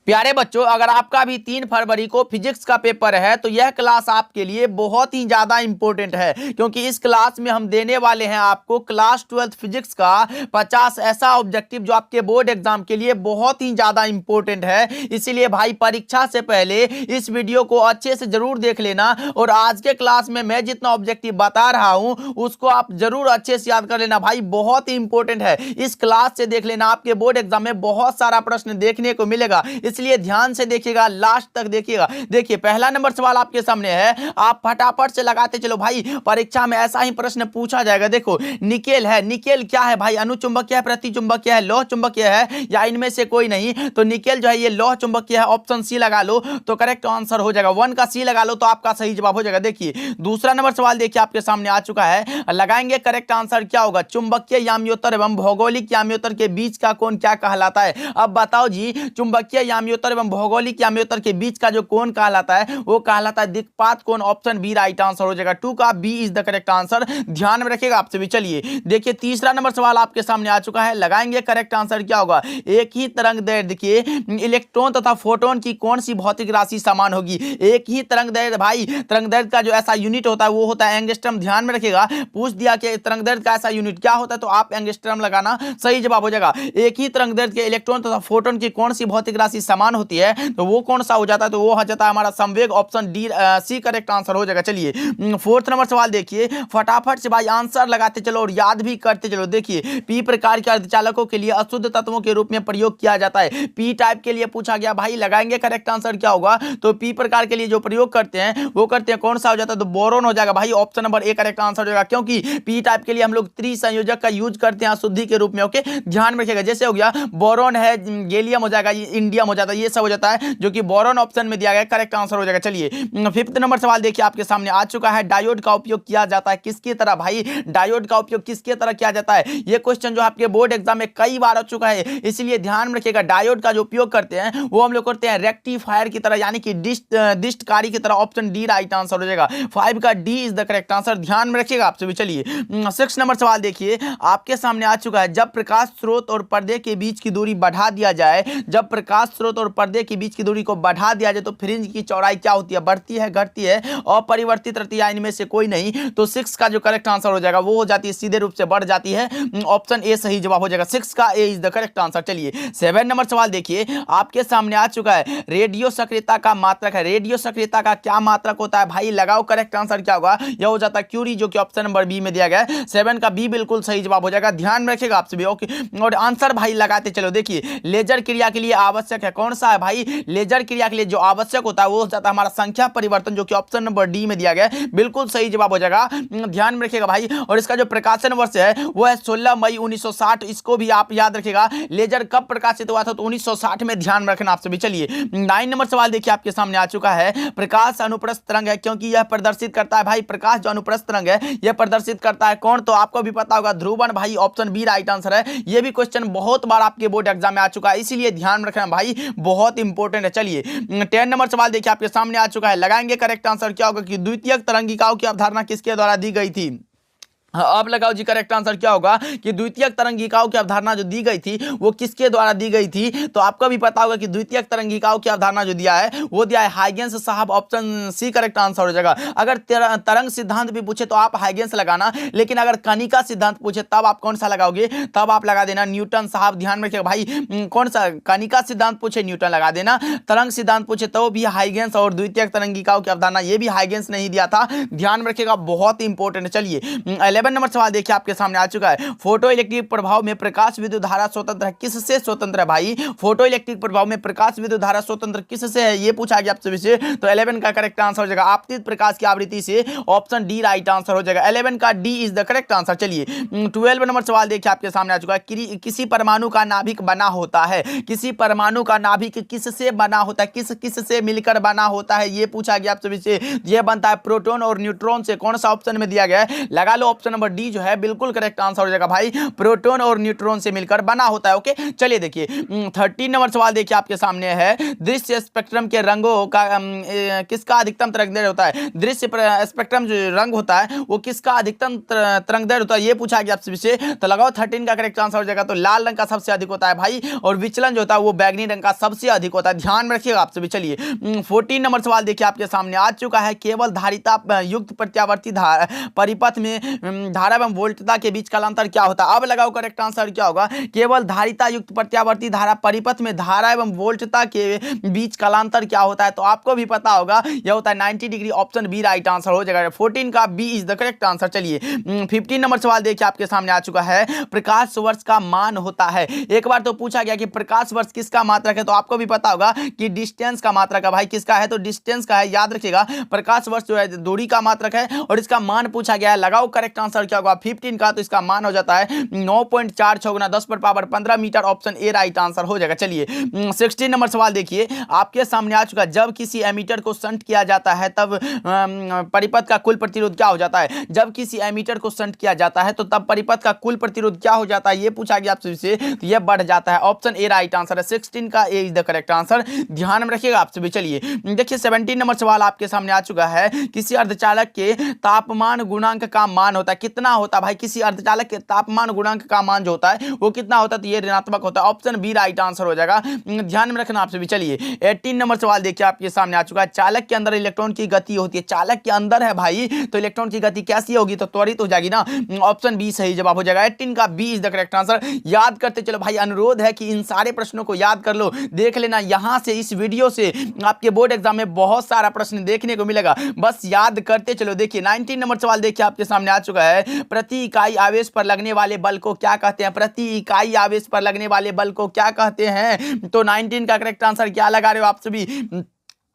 प्यारे बच्चों, अगर आपका भी 3 फरवरी को फिजिक्स का पेपर है तो यह क्लास आपके लिए बहुत ही ज्यादा इंपॉर्टेंट है, क्योंकि इस क्लास में हम देने वाले हैं आपको क्लास 12 फिजिक्स का 50 ऐसा ऑब्जेक्टिव जो आपके बोर्ड एग्जाम के लिए बहुत ही ज्यादा इंपॉर्टेंट है। इसीलिए भाई परीक्षा से पहले इस वीडियो को अच्छे से जरूर देख लेना और आज के क्लास में मैं जितना ऑब्जेक्टिव बता रहा हूं उसको आप जरूर अच्छे से याद कर लेना। भाई बहुत ही इंपॉर्टेंट है, इस क्लास से देख लेना, आपके बोर्ड एग्जाम में बहुत सारा प्रश्न देखने को मिलेगा, इसलिए ध्यान से देखिएगा, लास्ट तक देखिएगा। देखिए पहला नंबर सवाल आपके सामने है, आप फटाफट से लगाते चलो भाई, परीक्षा में ऐसा ही प्रश्न पूछा जाएगा। देखो निकेल है, निकेल क्या है भाई? अनुचुंबकीय है, प्रतिचुंबकीय है, लौह चुंबकीय है या इनमें से कोई नहीं? तो निकेल जो है ये लौह चुंबकीय है, ऑप्शन सी लगा लो तो करेक्ट आंसर हो जाएगा। 1 का सी लगा लो तो आपका सही जवाब हो जाएगा। देखिए दूसरा नंबर सवाल देखिए आपके सामने आ चुका है, लगाएंगे करेक्ट आंसर क्या होगा? चुंबकीय याम्योत्तर एवं भौगोलिक याम्योत्तर के बीच का कोण क्या कहलाता है? अब बताओ जी, चुंबकीय याम्योत्तर एवं भौगोलिक याम्योत्तर के बीच का जो कोण कहलाता है वो कहलाता है दिक्पात कोण। ऑप्शन बी राइट आंसर हो जाएगा। 2 का B is the correct answer, ध्यान में रखिएगा आपसे भी। चलिए देखिए तीसरा नंबर सवाल आपके सामने आ चुका है, लगाएंगे करेक्ट आंसर क्या होगा? एक ही तरंग दैर्ध्य, देखिए इलेक्ट्रॉन तथा फोटोन की कौन सी भौतिक राशि समान होगी? एक ही तरंग दैर्ध्य, भाई तरंग दैर्ध्य का जो ऐसा यूनिट होता है वो होता है एंगस्ट्रम, ध्यान में रखिएगा। पूछ दिया कि तरंग दैर्ध्य का ऐसा यूनिट क्या होता है तो आप एंगस्ट्रम लगाना, सही जवाब हो जाएगा। एक ही तरंग दैर्ध्य के इलेक्ट्रॉन तथा फोटोन की कौन सी भौतिक राशि समान होती है तो वो कौन सा हो जाता है? तो वो हो जाता है हमारा संवेग, option D C correct answer हो जाएगा। चलिए फोर्थ नंबर सवाल देखिए, फटाफट से भाई आंसर लगाते चलो और याद भी करते चलो। देखिए पी प्रकार के अर्धचालकों के लिए अशुद्ध तत्वों के रूप में प्रयोग किया जाता है। पी टाइप के लिए पूछा गया, भाई लगाएंगे करेक्ट आंसर क्या होगा? तो पी प्रकार के लिए जो प्रयोग करते हैं वो करते हैं कौन सा हो जाता है? तो बोरोन हो जाएगा। भाई option number A correct answer हो जाएगा, क्योंकि पी टाइप के लिए हम लोग त्रिसंयोजक का यूज करते हैं अशुद्धि के रूप में। ओके ध्यान में रखिएगा, जैसे हो गया बोरोन है, गैलियम हो जाएगा, इंडियम हो जाता है, ये सब हो जाता है जो कि बोरोन ऑप्शन में दिया गया, करेक्ट आंसर हो जाएगा। चलिए फिफ्थ नंबर सवाल देखिए आपके सामने आ चुका है, डायोड का उपयोग किया जाता है किसकी तरह? भाई डायोड का उपयोग किसकी तरह किया जाता है? ये क्वेश्चन जो आपके बोर्ड एग्जाम में कई बार आ चुका है, इसलिए ध्यान में रखिएगा। डायोड का जो उपयोग करते हैं वो हम लोग करते हैं रेक्टिफायर की तरह, यानी कि डिस्टकारी की तरह। ऑप्शन डी राइट आंसर हो जाएगा। 5 का D is the correct answer, ध्यान में रखिएगा आपसे भी। चलिए 6 नंबर सवाल देखिए आपके सामने आ चुका है, जब प्रकाश स्रोत और पर्दे के बीच की दूरी बढ़ा दिया जाए, जब प्रकाश स्रोत और पर्दे के बीच की दूरी को बढ़ा दिया जाए तो फ्रिंज की चौड़ाई क्या होती है? बढ़ती है, घटती है, अपरिवर्तित रहती है, इनमें से कोई नहीं? तो 6 का जो करेक्ट आंसर हो जाएगा वो हो जाती है सीधे रूप से बढ़ जाती है, ऑप्शन ए सही जवाब हो जाएगा। 6 का ए इज द करेक्ट आंसर। चलिए 7 नंबर सवाल देखिए आपके सामने आ चुका है, रेडियो सक्रियता का मात्रक है। रेडियो सक्रियता का क्या मात्रक होता है? भाई लगाओ करेक्ट आंसर क्या होगा? यह हो जाता है क्यूरी, जो कि ऑप्शन नंबर बी में दिया गया है। 7 का बी बिल्कुल सही जवाब हो जाएगा, ध्यान में रखिएगा आपसे भी। ओके और आंसर भाई लगाते चलो। देखिए लेजर क्रिया के लिए आवश्यक है कौन सा है? भाई लेजर क्रिया के लिए जो आवश्यक होता है वो हो जाता है हमारा संख्या परिवर्तन, जो कि ऑप्शन नंबर डी में दिया गया है, बिल्कुल सही जवाब हो जाएगा, ध्यान में रखिएगा भाई। और इसका जो प्रकाशन वर्ष है वो है 16 मई 1960, इसको भी आप याद रखिएगा। लेजर कब प्रकाशित हुआ था? तो 1960 में, ध्यान रखना आपसे भी। चलिए 9 नंबर सवाल देखिए आपके सामने आ चुका है, प्रकाश अनुप्रस्थ तरंग है, क्योंकि यह प्रदर्शित करता है, भाई प्रकाश जो अनुप्रस्थ तरंग है यह प्रदर्शित करता है कौन? तो आपको भी पता होगा, ध्रुवन। भाई ऑप्शन बी राइट आंसर है। यह भी क्वेश्चन बहुत बार आपके बोर्ड एग्जाम में आ चुका है, इसीलिए ध्यान रखना भाई, बहुत इंपॉर्टेंट है। चलिए 10 नंबर सवाल देखिए आपके सामने आ चुका है, लगाएंगे करेक्ट आंसर क्या होगा कि द्वितीयक तरंगिकाओं की अवधारणा किसके द्वारा दी गई थी? अब लगाओ जी करेक्ट आंसर क्या होगा कि द्वितीयक तरंगिकाओं की अवधारणा जो दी गई थी वो किसके द्वारा दी गई थी? तो आपको भी पता होगा कि द्वितीयक तरंगिकाओं की अवधारणा जो दिया है वो दिया है हाइगेंस साहब, ऑप्शन सी करेक्ट आंसर हो जाएगा। अगर तरंग सिद्धांत भी पूछे तो आप हाइगेंस लगाना, लेकिन अगर कनिका सिद्धांत पूछे तब आप कौन सा लगाओगे? तब आप लगा देना न्यूटन साहब, ध्यान में रखिएगा भाई। कौन सा? कनिका सिद्धांत पूछे न्यूटन लगा देना, तरंग सिद्धांत पूछे तो भी हाइगेंस, और द्वितीयक तरंगिकाओं की अवधारणा ये भी हाइगेंस नहीं दिया था, ध्यान में रखिएगा, बहुत इंपॉर्टेंट है। चलिए 11 नंबर सवाल देखिए आपके सामने आ चुका है, फोटो इलेक्ट्रिक प्रभाव में प्रकाश विद्युत धारा स्वतंत्र है, किससे स्वतंत्र है? भाई फोटो इलेक्ट्रिक प्रभाव में प्रकाश विद्युत धारा स्वतंत्र किससे है, ये पूछा गया आपसे विषय। तो 11 का करेक्ट आंसर हो जाएगा आपतित प्रकाश की आवृत्ति से, ऑप्शन डी राइट आंसर हो जाएगा। 11 का D is the correct answer. चलिए 12 नंबर सवाल देखिए आपके सामने आ चुका है, किसी परमाणु का नाभिक बना होता है, किसी परमाणु का नाभिक किससे बना होता है, किससे मिलकर बना होता है, ये पूछा गया आपसे विषय। ये बनता है प्रोटॉन और न्यूट्रॉन से, कौन सा ऑप्शन में दिया गया है? लगा लो ऑप्शन नंबर डी जो है बिल्कुल करेक्ट आंसर हो जाएगा भाई, प्रोटॉन और न्यूट्रॉन से मिलकर बना होता है। ओके, चलिए देखिए 13 नंबर सवाल देखिए आपके सामने है, दृश्य स्पेक्ट्रम के रंगों का किसका अधिकतम तरंगदैर्घ्य होता है? दृश्य स्पेक्ट्रम जो रंग होता है वो किसका अधिकतम तरंगदैर्घ्य होता है, ये पूछा गया आपसे विषय। तो लगाओ 13 का करेक्ट आंसर हो जाएगा। तो लाल रंग का सबसे अधिक होता है भाई, और विचलन जो होता है वो बैगनी रंग का सबसे अधिक होता है, ध्यान में रखिएगा आपसे भी। चलिए 14 नंबर सवाल देखिए आपके सामने आ चुका है, केवल धारिता युक्त प्रत्यावर्ती परिपथ में धारा एवं वोल्टता के बीच कालांतर क्या होता है? अब लगाओ करेक्ट आंसर क्या होगा, केवल धारिता युक्त प्रत्यावर्ती धारा परिपथ में धारा एवं वोल्टता के बीच कालांतर क्या होता है? तो आपको भी पता होगा, यह होता है 90 degree. Option B right answer हो जाएगा, 14 का B is the correct answer. चलिए 15 नंबर सवाल देखिए आपके सामने आ चुका है, प्रकाश वर्ष का मान होता है। एक बार तो पूछा गया कि प्रकाश वर्ष किसका मात्रक है, तो आपको भी पता होगा कि डिस्टेंस का मात्रक है भाई, किसका है? तो डिस्टेंस का है, याद रखिएगा। प्रकाश वर्ष जो है दूरी का मात्रक है, और इसका मान पूछा गया है। लगाओ करेक्ट आंसर क्या होगा 15 का, तो इसका मान हो जाता है 9.46 गुना 10 पर पावर 15 मीटर। ऑप्शन ए राइट आंसर हो जाएगा। चलिए 16 नंबर सवाल देखिए आपके सामने आ चुका, जब किसी एमीटर को शंट किया जाता है तब परिपथ का कुल प्रतिरोध क्या हो जाता है? जब किसी एमीटर को शंट किया जाता है तो तब परिपथ का कुल प्रतिरोध क्या हो जाता है, ये पूछा गया आपसे, तो यह बढ़ जाता है। ऑप्शन ए राइट आंसर है, 16 का ए इज द करेक्ट आंसर, ध्यान में रखिएगा आपसे भी। चलिए देखिए 17 नंबर सवाल आपके सामने आ चुका है, किसी अर्धचालक के तापमान गुणांक का मान होता है, कितना होता है भाई? किसी अर्धचालक के तापमान गुणांक का मान जो होता है वो कितना होता है? तो ये ऋणात्मक होता है। ऑप्शन बी राइट आंसर हो जाएगा, ध्यान में रखना आपसे भी। चलिए 18 नंबर सवाल देखिए आपके सामने आ चुका है, चालक के अंदर इलेक्ट्रॉन की गति होती है, चालक के अंदर है भाई, तो इलेक्ट्रॉन की गति कैसी होगी? तो त्वरित हो जाएगी ना। ऑप्शन बी सही जवाब हो जाएगा, 18 का B is the correct answer. याद करते चलो भाई, अनुरोध है कि इन सारे प्रश्नों को याद कर लो, देख लेना। यहां से इस वीडियो से आपके बोर्ड एग्जाम में बहुत सारा प्रश्न देखने को मिलेगा, बस याद करते चलो। देखिए 19 नंबर सवाल देखिए आपके सामने आ चुका है, प्रति इकाई आवेश पर लगने वाले बल को क्या कहते हैं? प्रति इकाई आवेश पर लगने वाले बल को क्या कहते हैं? तो 19 का करेक्ट आंसर क्या लगा रहे हो आप सभी?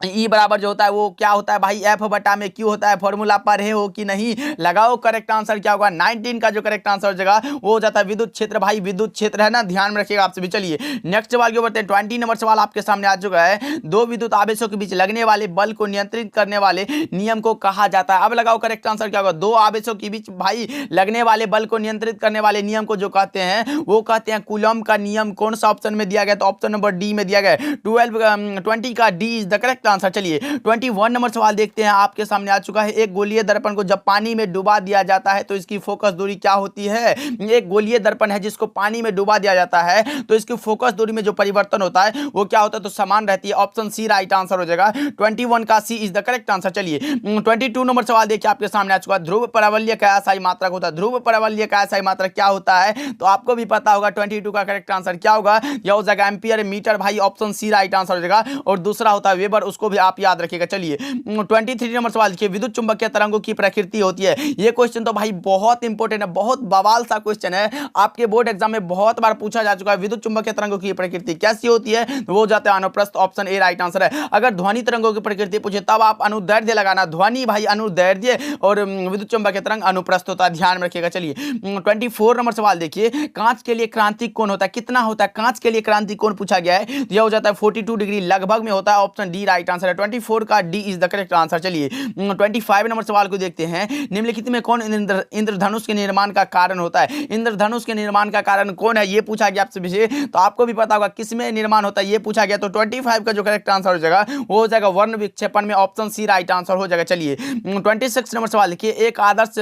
ई बराबर जो होता है वो क्या होता है भाई, एफ बटा में क्यू होता है। फॉर्मूला पढ़े हो कि नहीं? लगाओ करेक्ट आंसर क्या होगा, 19 का जो करेक्ट आंसर हो जाएगा वो हो जाता है विद्युत क्षेत्र भाई, विद्युत क्षेत्र है ना, ध्यान में रखिएगा आपसे भी। चलिए नेक्स्ट सवाल के बढ़ते हैं। 20 नंबर सवाल आपके सामने आ चुका है, दो विद्युत आवेशों के बीच लगने वाले बल को नियंत्रित करने वाले नियम को कहा जाता है। अब लगाओ करेक्ट आंसर क्या होगा, दो आवेशों के बीच भाई लगने वाले बल को नियंत्रित करने वाले नियम को जो कहते हैं वो कहते हैं कूलॉम का नियम। कौन सा ऑप्शन में दिया गया? तो ऑप्शन नंबर डी में दिया गया है, 20 का D is the correct answer. चलिए 21 नंबर सवाल देखते हैं आपके सामने आ चुका है, एक गोलीय दर्पण को जब पानी में डुबा दिया जाता है तो इसकी फोकस दूरी क्या होती है? एक गोलीय दर्पण है जिसको पानी में डुबा दिया जाता है तो इसकी फोकस दूरी में जो परिवर्तन होता है वो क्या होता है? तो समान रहती है। ऑप्शन सी राइट आंसर हो जाएगा, 21 का सी इज द करेक्ट आंसर। चलिए 22 नंबर सवाल देखिए आपके सामने आ चुका है, ध्रुव परवलय का अस्थायी मात्रक होता है। ध्रुव परवलय का अस्थायी मात्रक क्या होता है? तो आपको भी पता होगा, 22 का करेक्ट आंसर क्या होगा? यह हो जाएगा एम्पियर मीटर भाई, ऑप्शन सी राइट आंसर हो जाएगा। और दूसरा होता है वेबर, उसको भी आप याद रखिएगा। चलिए 23 नंबर सवाल देखिए, विद्युत चुंबकीय तरंगों की प्रकृति होती है। ये क्वेश्चन तो भाई बहुत इंपॉर्टेंट है, बहुत बवाल सा क्वेश्चन है, आपके बोर्ड एग्जाम में बहुत बार पूछा जा चुका है। विद्युत चुंबकीय तरंगों की प्रकृति कैसी होती है? तो वो जाते हैं अनुप्रस्थ, ऑप्शन ए राइट आंसर है। अगर ध्वनि तरंगों की प्रकृति पूछे तब आप अनुदैर्ध्य लगाना, ध्वनि भाई अनुदैर्ध्य और विद्युत चुंबकीय तरंग अनुप्रस्थ होता है, ध्यान में रखिएगा। चलिए 24 नंबर सवाल देखिए, कांच के लिए क्रांतिक कोण होता है, कितना होता है? कांच के लिए क्रांतिक कोण पूछा गया है, तो यह हो जाता है 42 डिग्री लगभग में होता है, ऑप्शन डी राइट आंसर है, 24 का D is the correct answer. चलिए 25 नंबर सवाल को देखते हैं, निम्नलिखित में कौन इंद्रधनुष के निर्माण का कारण होता है? इंद्रधनुष के निर्माण का कारण कौन है, ये पूछा गया आपसे विषय, तो आपको भी पता होगा किसमें निर्माण होता है, ये पूछा गया। तो 25 का जो करेक्ट आंसर हो जाएगा वो हो जाएगा वर्ण विक्षेपण में, ऑप्शन सी राइट आंसर हो जाएगा। चलिए 26 नंबर सवाल देखिए, एक आदर्श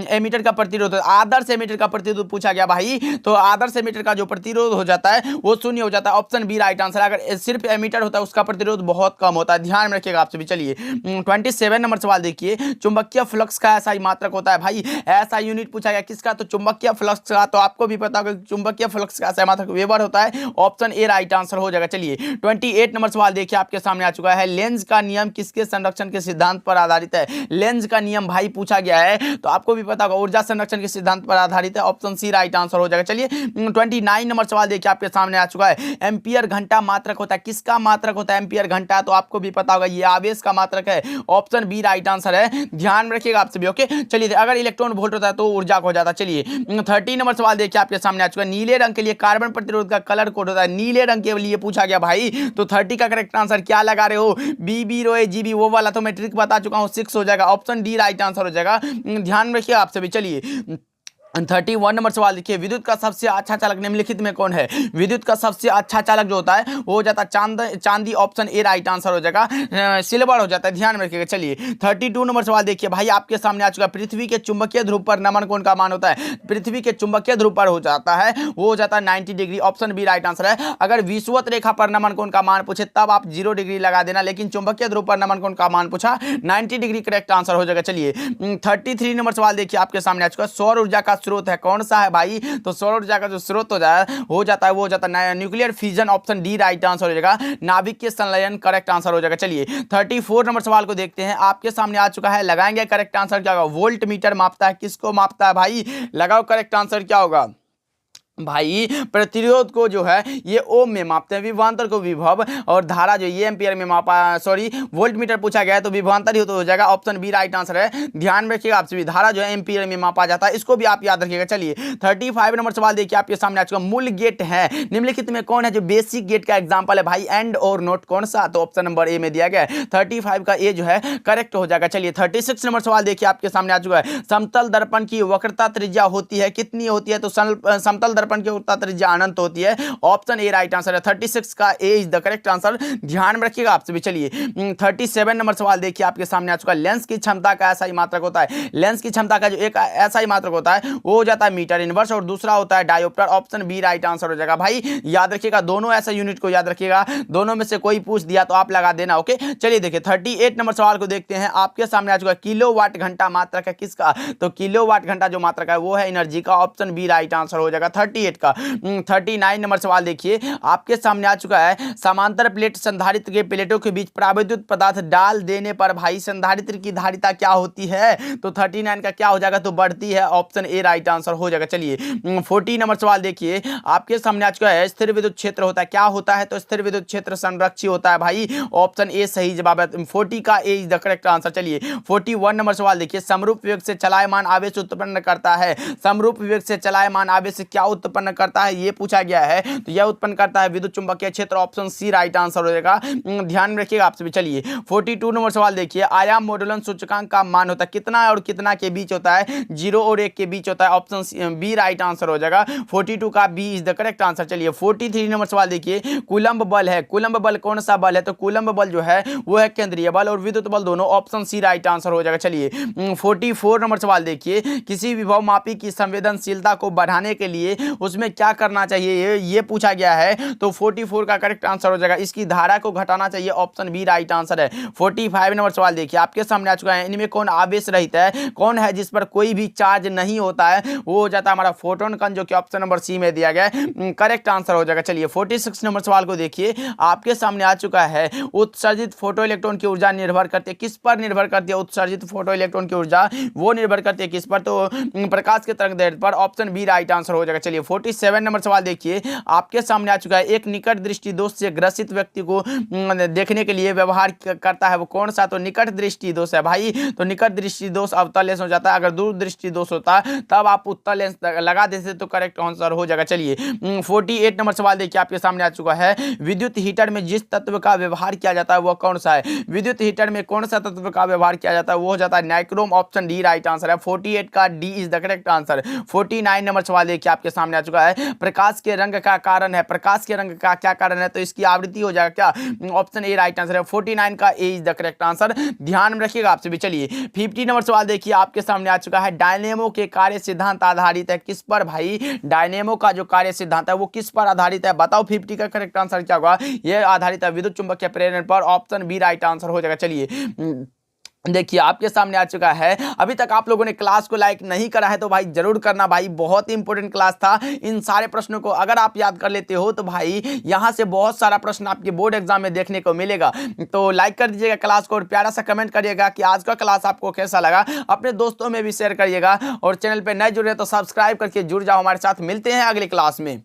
एमीटर का प्रतिरोध, आदर्श एमीटर का प्रतिरोध पूछा गया भाई, तो आदर्श एमीटर का जो प्रतिरोध हो जाता है वो शून्य हो जाता है, ऑप्शन बी राइट आंसर। अगर सिर्फ एमीटर होता है उसका प्रतिरोध बहुत कम होता है, ध्यान में रखिएगा आपसे भी। चलिए 27 नंबर सवाल देखिए, चुंबकीय फ्लक्स का ऐसा ही मात्रक होता है भाई, ऐसा यूनिट पूछा गया किसका? तो चुंबकीय फ्लक्स का, तो आपको भी पता होगा चुंबकीय फ्लक्स का ऐसा मात्रक वेबर होता है, ऑप्शन ए राइट आंसर हो जाएगा। चलिए 28 नंबर सवाल देखिए आपके सामने आ चुका है, लेंज का नियम किसके संरक्षण के सिद्धांत पर आधारित है? लेंज का नियम भाई पूछा गया है, तो आपको भी पता होगा ऊर्जा संरक्षण के सिद्धांत पर आधारित है, ऑप्शन सी राइट आंसर हो जाएगा। चलिए 29 नंबर सवाल देखिए आपके सामने आ चुका है, एम्पियर घंटा मात्रक होता है, किसका मात्रक होता है एम्पियर घंटा? तो आपको भी पता होगा, ये आवेश का मात्रक है। ऑप्शन बी राइट आंसर है, ध्यान में रखिएगा आप सभी। ओके चलिए, अगर इलेक्ट्रॉन वोल्ट होता है तो ऊर्जा को हो जाता है। चलिए 30 नंबर सवाल देखिए आपके सामने आ चुका है। नीले रंग के लिए कार्बन प्रतिरोध का कलर कोड होता है, नीले रंग के लिए पूछा गया भाई। तो 30 का करेक्ट आंसर क्या लगा रहे हो? बीबी रोए जीबी, वो वाला तो मैं ट्रिक बता चुका हूं, 6 हो जाएगा। ऑप्शन डी राइट आंसर हो जाएगा, ध्यान में रखिएगा आप सभी। चलिए 31 नंबर सवाल देखिए, विद्युत का सबसे अच्छा चालक निम्नलिखित में कौन है? विद्युत का सबसे अच्छा चालक जो होता है वो हो जाता है चांदी, ऑप्शन ए राइट आंसर हो जाएगा, सिल्वर हो जाता है, ध्यान में रखिएगा। चलिए 32 नंबर सवाल देखिए भाई आपके सामने आ चुका है। पृथ्वी के चुंबकीय ध्रुव पर नमन कोण का मान होता है? पृथ्वी के चुंबकीय ध्रुव पर हो जाता है वो हो जाता है 90 degree, option B right answer है। अगर विषुवत रेखा पर नमन कोण का मान पूछे तब आप 0 डिग्री लगा देना, लेकिन चुंबकीय ध्रुव पर नमन कोण का मान पूछा 90 डिग्री करेक्ट आंसर हो जाएगा। चलिए 33 नंबर सवाल देखिए आपके सामने आ चुका है। सौर ऊर्जा का स्रोत है कौन सा है भाई? तो सौर ऊर्जा का जो स्रोत हो जाता है वो हो जाता है nuclear fusion, option D right answer हो जाएगा, नाभिक के संलयन करेक्ट आंसर हो जाएगा। चलिए 34 नंबर सवाल को देखते हैं, आपके सामने आ चुका है, लगाएंगे करेक्ट आंसर क्या होगा? वोल्ट मीटर मापता है, किसको मापता है भाई? लगाओ करेक्ट आंसर क्या होगा भाई? प्रतिरोध को जो है ये ओम में मापते हैं, विभवांतर को विभव, और धारा जो ये एम्पियर में मापा, सॉरी वोल्ट मीटर पूछा गया है तो विभवांतर ही तो हो जाएगा, ऑप्शन बी राइट आंसर है, ध्यान में रखिएगा आप सभी। धारा जो है एम्पियर में मापा जाता है, इसको भी आप याद रखिएगा। चलिए 35 नंबर सवाल देखिए आपके सामने आ चुका, मूल गेट है निम्नलिखित में कौन है जो बेसिक गेट का एग्जाम्पल है भाई? एंड और नोट कौन सा? तो ऑप्शन नंबर ए में दिया गया है, 35 का ए जो है करेक्ट हो जाएगा। चलिए 36 नंबर सवाल देखिए आपके सामने आ चुका है। समतल दर्पण की वक्रता त्रिज्या होती है कितनी होती है? तो समतल दर्पण की वक्रता त्रिज्या अनंत होती है, ऑप्शन ए राइट आंसर है, 36 का ए इज द करेक्ट आंसर, ध्यान में रखिएगा आप सभी। चलिए 37 नंबर सवाल देखिए आपके सामने आ चुका है। लेंस की क्षमता का ऐसा ही मात्रक होता है, लेंस की क्षमता का जो एक ऐसा ही मात्रक होता है वो हो जाता है मीटर इनवर्स, और दूसरा होता है dioptre, option B right answer हो जाएगा। भाई याद रखिएगा, दोनों ऐसा यूनिट को याद रखिएगा, दोनों में से कोई पूछ दिया तो आप लगा देना। ओके चलिए देखिए 38 नंबर सवाल को देखते हैं, आपके सामने आ चुका है। किलोवाट घंटा मात्रक है किसका? तो किलोवाट घंटा जो मात्रक है वो है एनर्जी का, ऑप्शन बी राइट आंसर हो जाएगा 38 का। 39 नंबर सवाल देखिए आपके सामने आ चुका है। समांतर प्लेट संधारित्र के प्लेटों के बीच प्राविद्युत पदार्थ डाल देने पर भाई संधारित्र की धारिता क्या होती है? तो 39 का क्या हो जाएगा? तो बढ़ती है, ऑप्शन ए राइट आंसर हो जाएगा। चलिए 40 नंबर सवाल देखिए आपके सामने आ चुका है। स्थिर विद्युत क्षेत्र होता है, क्या होता है? तो स्थिर विद्युत क्षेत्र संरक्षी होता है भाई, ऑप्शन ए सही जवाब है, 40 का ए इज द करेक्ट आंसर। चलिए 41 नंबर सवाल देखिए, समरूप वेग से चलायमान आवेश उत्पन्न करता है, समरूप वेग से चलायमान आवेश क्या उत्पन्न करता है ये पूछा गया है, तो यह उत्पन्न करता है विद्युत चुंबकीय क्षेत्र, ऑप्शन सी राइट आंसर हो जाएगा, ध्यान में रखिएगा आप सभी। चलिए 42 नंबर सवाल देखिए, आयाम मॉडुलन सूचकांक का मान होता है कितना और कितना के बीच होता है? 0 और 1 के बीच होता है, ऑप्शन बी राइट आंसर हो जाएगा, 42 का B is the correct answer. चलिए 43 नंबर सवाल देखिए, कूलम्ब बल है, कूलम्ब बल कौन सा बल है? तो कूलम्ब बल जो है वो है केंद्रीय बल और विद्युत बल दोनों, ऑप्शन सी राइट आंसर हो जाएगा। चलिए 44 नंबर सवाल देखिए, किसी विभव मापी की संवेदनशीलता को बढ़ाने के लिए उसमें क्या करना चाहिए ये पूछा गया है, तो 44 का करेक्ट आंसर हो जाएगा, इसकी धारा को घटाना चाहिए, ऑप्शन बी राइट आंसर है। 45 नंबर सवाल देखिए आपके सामने आ चुका है, इनमें कौन आवेश रहित है? कौन है जिस पर कोई भी चार्ज नहीं होता है? वो हो जाता है हमारा फोटोन कण, जो कि ऑप्शन नंबर सी में दिया गया है, करेक्ट आंसर हो जाएगा। चलिए 46 नंबर सवाल को देखिए आपके सामने आ चुका है, उत्सर्जित फोटो इलेक्ट्रॉन की ऊर्जा निर्भर करती है, किस पर निर्भर करती है? उत्सर्जित फोटो इलेक्ट्रॉन की ऊर्जा वो निर्भर करती है किस पर? तो प्रकाश के तरंग दैर्ध्य पर, ऑप्शन बी राइट आंसर हो जाएगा। चलिए 47 नंबर सवाल देखिए आपके सामने आ चुका है, एक निकट दृष्टि दोष से ग्रसित व्यक्ति को देखने के लिए व्यवहार करता है वो कौन सा? तो निकट दृष्टि दोष है भाई, तो निकट दृष्टि दोष अवतल लेंस हो जाता है, अगर दूर दृष्टि दोष होता तब आप उत्तल लेंस लगा देते तो करेक्ट आंसर हो जाएगा। चलिए 48 नंबर सवाल देखिए आपके सामने आ चुका है, विद्युत हीटर में जिस तत्व का व्यवहार किया जाता है वह कौन सा है? विद्युत हीटर में कौन सा तत्व का व्यवहार किया जाता है? वो हो जाता है nichrome, option D right answer है, 48 का D is the correct answer. 49 number सवाल देखिए आपके सामने आ चुका है, प्रकाश के रंग का कारण है, प्रकाश के रंग का क्या कारण है? तो इसकी आवृत्ति हो जाएगा क्या, ऑप्शन ए राइट आंसर है, 49 का ए इज द करेक्ट आंसर, ध्यान में रखिएगा आप सभी। चलिए 50 नंबर सवाल देखिए आपके सामने आ चुका है, डायनेमो के कार्य सिद्धांत आधारित है किस पर भाई? डायनेमो का जो कार्य सिद्धांत है वो किस पर आधारित है? बताओ 50 का करेक्ट आंसर क्या होगा? यह आधारित है विद्युत चुंबकीय प्रेरण पर, ऑप्शन बी राइट आंसर हो जाएगा। चलिए देखिए आपके सामने आ चुका है, अभी तक आप लोगों ने क्लास को लाइक नहीं करा है तो भाई जरूर करना भाई, बहुत ही इंपॉर्टेंट क्लास था। इन सारे प्रश्नों को अगर आप याद कर लेते हो तो भाई यहां से बहुत सारा प्रश्न आपके बोर्ड एग्जाम में देखने को मिलेगा। तो लाइक कर दीजिएगा क्लास को और प्यारा सा कमेंट करिएगा कि आज का क्लास आपको कैसा लगा, अपने दोस्तों में भी शेयर करिएगा और चैनल पर नए जुड़े तो सब्सक्राइब करके जुड़ जाओ हमारे साथ। मिलते हैं अगले क्लास में।